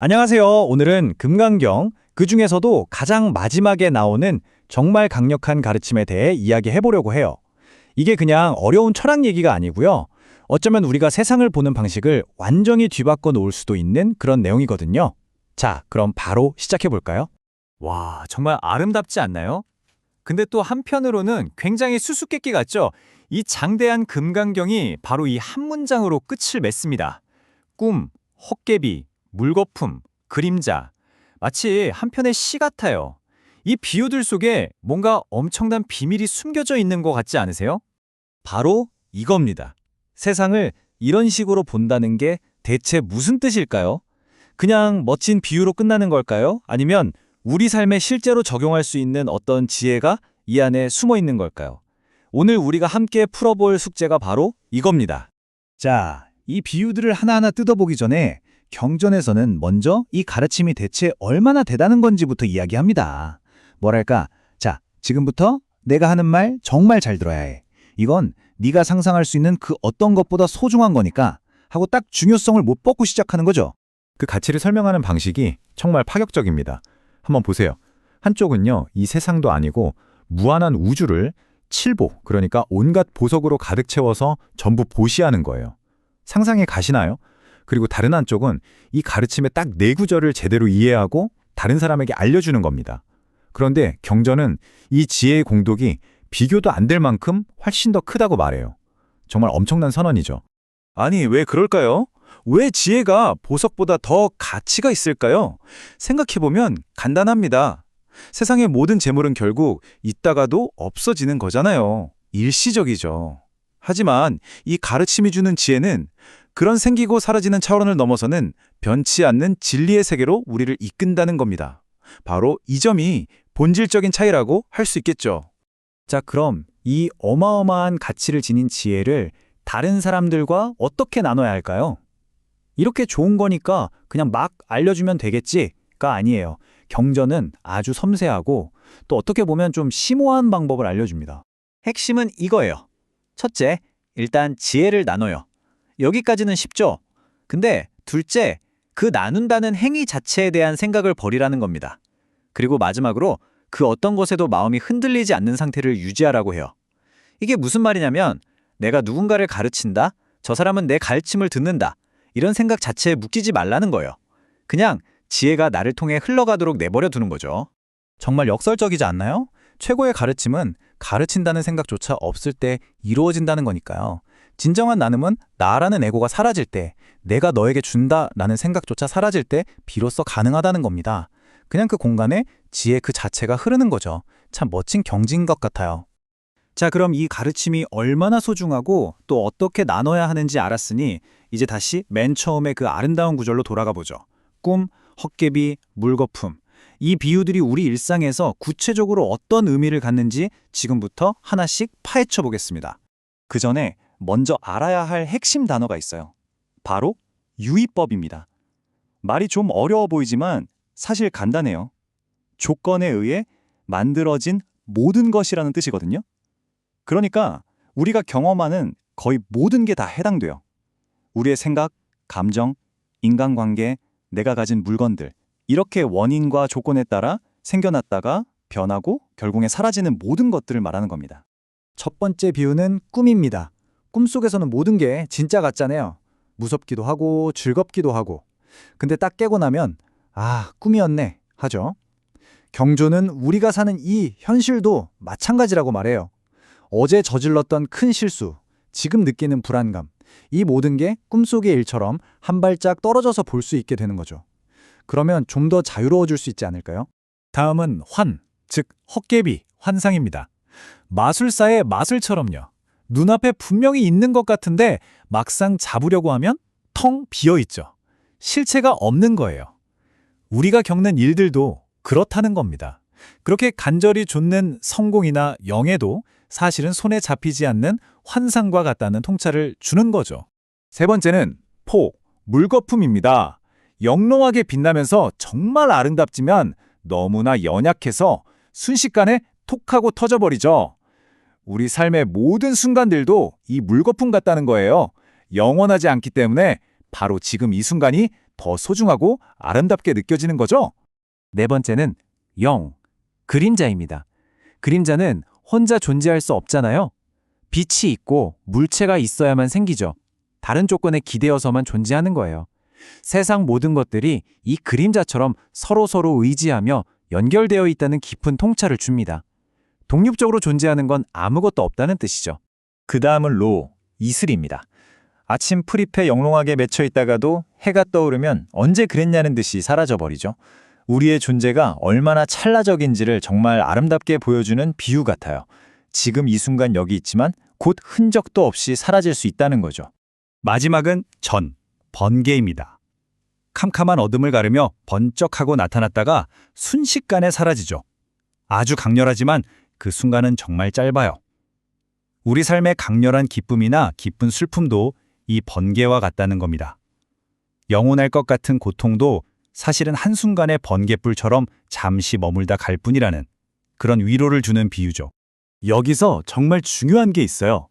안녕하세요. 오늘은 금강경, 그 중에서도 가장 마지막에 나오는 정말 강력한 가르침에 대해 이야기해 보려고 해요. 이게 그냥 어려운 철학 얘기가 아니고요. 어쩌면 우리가 세상을 보는 방식을 완전히 뒤바꿔 놓을 수도 있는 그런 내용이거든요. 자, 그럼 바로 시작해 볼까요? 와, 정말 아름답지 않나요? 근데 또 한편으로는 굉장히 수수께끼 같죠? 이 장대한 금강경이 바로 이 한 문장으로 끝을 맺습니다. 꿈, 헛개비, 물거품, 그림자. 마치 한 편의 시 같아요. 이 비유들 속에 뭔가 엄청난 비밀이 숨겨져 있는 것 같지 않으세요? 바로 이겁니다. 세상을 이런 식으로 본다는 게 대체 무슨 뜻일까요? 그냥 멋진 비유로 끝나는 걸까요? 아니면 우리 삶에 실제로 적용할 수 있는 어떤 지혜가 이 안에 숨어 있는 걸까요? 오늘 우리가 함께 풀어볼 숙제가 바로 이겁니다. 자, 이 비유들을 하나하나 뜯어보기 전에 경전에서는 먼저 이 가르침이 대체 얼마나 대단한 건지부터 이야기합니다. 뭐랄까, 자, 지금부터 내가 하는 말 정말 잘 들어야 해. 이건 네가 상상할 수 있는 그 어떤 것보다 소중한 거니까 하고 딱 중요성을 못 벗고 시작하는 거죠. 그 가치를 설명하는 방식이 정말 파격적입니다. 한번 보세요. 한쪽은요, 이 세상도 아니고 무한한 우주를 칠보, 그러니까 온갖 보석으로 가득 채워서 전부 보시하는 거예요. 상상이 가시나요? 그리고 다른 한쪽은 이 가르침의 딱 네 구절을 제대로 이해하고 다른 사람에게 알려주는 겁니다. 그런데 경전은 이 지혜의 공덕이 비교도 안 될 만큼 훨씬 더 크다고 말해요. 정말 엄청난 선언이죠. 아니, 왜 그럴까요? 왜 지혜가 보석보다 더 가치가 있을까요? 생각해보면 간단합니다. 세상의 모든 재물은 결국 있다가도 없어지는 거잖아요. 일시적이죠. 하지만 이 가르침이 주는 지혜는 그런 생기고 사라지는 차원을 넘어서는 변치 않는 진리의 세계로 우리를 이끈다는 겁니다. 바로 이 점이 본질적인 차이라고 할 수 있겠죠. 자, 그럼 이 어마어마한 가치를 지닌 지혜를 다른 사람들과 어떻게 나눠야 할까요? 이렇게 좋은 거니까 그냥 막 알려주면 되겠지가 아니에요. 경전은 아주 섬세하고 또 어떻게 보면 좀 심오한 방법을 알려줍니다. 핵심은 이거예요. 첫째, 일단 지혜를 나눠요. 여기까지는 쉽죠? 근데 둘째, 그 나눈다는 행위 자체에 대한 생각을 버리라는 겁니다. 그리고 마지막으로 그 어떤 것에도 마음이 흔들리지 않는 상태를 유지하라고 해요. 이게 무슨 말이냐면 내가 누군가를 가르친다? 저 사람은 내 가르침을 듣는다. 이런 생각 자체에 묶이지 말라는 거예요. 그냥 지혜가 나를 통해 흘러가도록 내버려 두는 거죠. 정말 역설적이지 않나요? 최고의 가르침은 가르친다는 생각조차 없을 때 이루어진다는 거니까요. 진정한 나눔은 나라는 에고가 사라질 때, 내가 너에게 준다라는 생각조차 사라질 때 비로소 가능하다는 겁니다. 그냥 그 공간에 지혜 그 자체가 흐르는 거죠. 참 멋진 경지인 것 같아요. 자, 그럼 이 가르침이 얼마나 소중하고 또 어떻게 나눠야 하는지 알았으니 이제 다시 맨 처음에 그 아름다운 구절로 돌아가 보죠. 꿈, 헛개비, 물거품. 이 비유들이 우리 일상에서 구체적으로 어떤 의미를 갖는지 지금부터 하나씩 파헤쳐 보겠습니다. 그 전에 먼저 알아야 할 핵심 단어가 있어요. 바로 유의법입니다. 말이 좀 어려워 보이지만 사실 간단해요. 조건에 의해 만들어진 모든 것이라는 뜻이거든요. 그러니까 우리가 경험하는 거의 모든 게 다 해당돼요. 우리의 생각, 감정, 인간관계, 내가 가진 물건들, 이렇게 원인과 조건에 따라 생겨났다가 변하고 결국에 사라지는 모든 것들을 말하는 겁니다. 첫 번째 비유는 꿈입니다. 꿈속에서는 모든 게 진짜 같잖아요. 무섭기도 하고 즐겁기도 하고. 근데 딱 깨고 나면 아, 꿈이었네 하죠. 경조는 우리가 사는 이 현실도 마찬가지라고 말해요. 어제 저질렀던 큰 실수, 지금 느끼는 불안감, 이 모든 게 꿈속의 일처럼 한 발짝 떨어져서 볼 수 있게 되는 거죠. 그러면 좀 더 자유로워질 수 있지 않을까요? 다음은 환, 즉 헛개비, 환상입니다. 마술사의 마술처럼요. 눈앞에 분명히 있는 것 같은데 막상 잡으려고 하면 텅 비어있죠. 실체가 없는 거예요. 우리가 겪는 일들도 그렇다는 겁니다. 그렇게 간절히 좇는 성공이나 영예도 사실은 손에 잡히지 않는 환상과 같다는 통찰을 주는 거죠. 세 번째는 포, 물거품입니다. 영롱하게 빛나면서 정말 아름답지만 너무나 연약해서 순식간에 톡 하고 터져버리죠. 우리 삶의 모든 순간들도 이 물거품 같다는 거예요. 영원하지 않기 때문에 바로 지금 이 순간이 더 소중하고 아름답게 느껴지는 거죠. 네 번째는 영, 그림자입니다. 그림자는 혼자 존재할 수 없잖아요. 빛이 있고 물체가 있어야만 생기죠. 다른 조건에 기대어서만 존재하는 거예요. 세상 모든 것들이 이 그림자처럼 서로서로 의지하며 연결되어 있다는 깊은 통찰을 줍니다. 독립적으로 존재하는 건 아무것도 없다는 뜻이죠. 그 다음은 로, 이슬입니다. 아침 풀잎에 영롱하게 맺혀 있다가도 해가 떠오르면 언제 그랬냐는 듯이 사라져버리죠. 우리의 존재가 얼마나 찰나적인지를 정말 아름답게 보여주는 비유 같아요. 지금 이 순간 여기 있지만 곧 흔적도 없이 사라질 수 있다는 거죠. 마지막은 전, 번개입니다. 캄캄한 어둠을 가르며 번쩍하고 나타났다가 순식간에 사라지죠. 아주 강렬하지만 그 순간은 정말 짧아요. 우리 삶의 강렬한 기쁨이나 기쁜 슬픔도 이 번개와 같다는 겁니다. 영원할 것 같은 고통도 사실은 한순간의 번개불처럼 잠시 머물다 갈 뿐이라는 그런 위로를 주는 비유죠. 여기서 정말 중요한 게 있어요.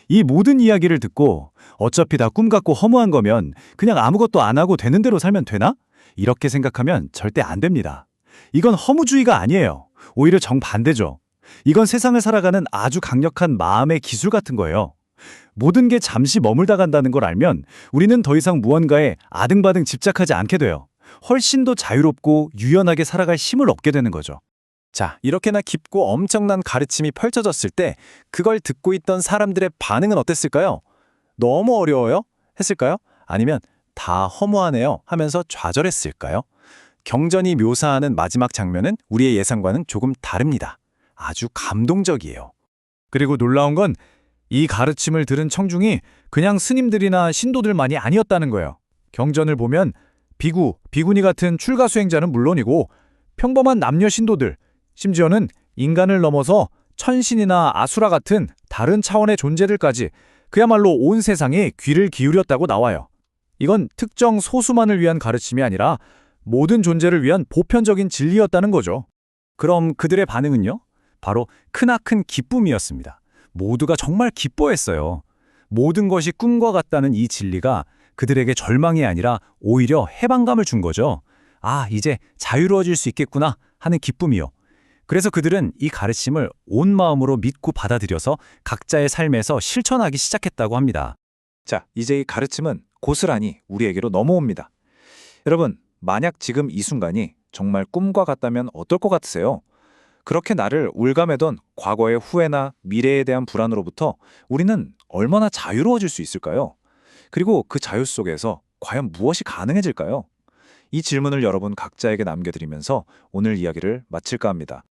이 모든 이야기를 듣고 어차피 다 꿈 같고 허무한 거면 그냥 아무것도 안 하고 되는 대로 살면 되나? 이렇게 생각하면 절대 안 됩니다. 이건 허무주의가 아니에요. 오히려 정반대죠. 이건 세상을 살아가는 아주 강력한 마음의 기술 같은 거예요. 모든 게 잠시 머물다 간다는 걸 알면 우리는 더 이상 무언가에 아등바등 집착하지 않게 돼요. 훨씬 더 자유롭고 유연하게 살아갈 힘을 얻게 되는 거죠. 자, 이렇게나 깊고 엄청난 가르침이 펼쳐졌을 때 그걸 듣고 있던 사람들의 반응은 어땠을까요? 너무 어려워요? 했을까요? 아니면 다 허무하네요 하면서 좌절했을까요? 경전이 묘사하는 마지막 장면은 우리의 예상과는 조금 다릅니다. 아주 감동적이에요. 그리고 놀라운 건 이 가르침을 들은 청중이 그냥 스님들이나 신도들만이 아니었다는 거예요. 경전을 보면 비구, 비구니 같은 출가 수행자는 물론이고 평범한 남녀 신도들, 심지어는 인간을 넘어서 천신이나 아수라 같은 다른 차원의 존재들까지 그야말로 온 세상에 귀를 기울였다고 나와요. 이건 특정 소수만을 위한 가르침이 아니라 모든 존재를 위한 보편적인 진리였다는 거죠. 그럼 그들의 반응은요? 바로 크나큰 기쁨이었습니다. 모두가 정말 기뻐했어요. 모든 것이 꿈과 같다는 이 진리가 그들에게 절망이 아니라 오히려 해방감을 준 거죠. 아, 이제 자유로워질 수 있겠구나 하는 기쁨이요. 그래서 그들은 이 가르침을 온 마음으로 믿고 받아들여서 각자의 삶에서 실천하기 시작했다고 합니다. 자, 이제 이 가르침은 고스란히 우리에게로 넘어옵니다. 여러분, 만약 지금 이 순간이 정말 꿈과 같다면 어떨 것 같으세요? 그렇게 나를 올가매던 과거의 후회나 미래에 대한 불안으로부터 우리는 얼마나 자유로워질 수 있을까요? 그리고 그 자유 속에서 과연 무엇이 가능해질까요? 이 질문을 여러분 각자에게 남겨드리면서 오늘 이야기를 마칠까 합니다.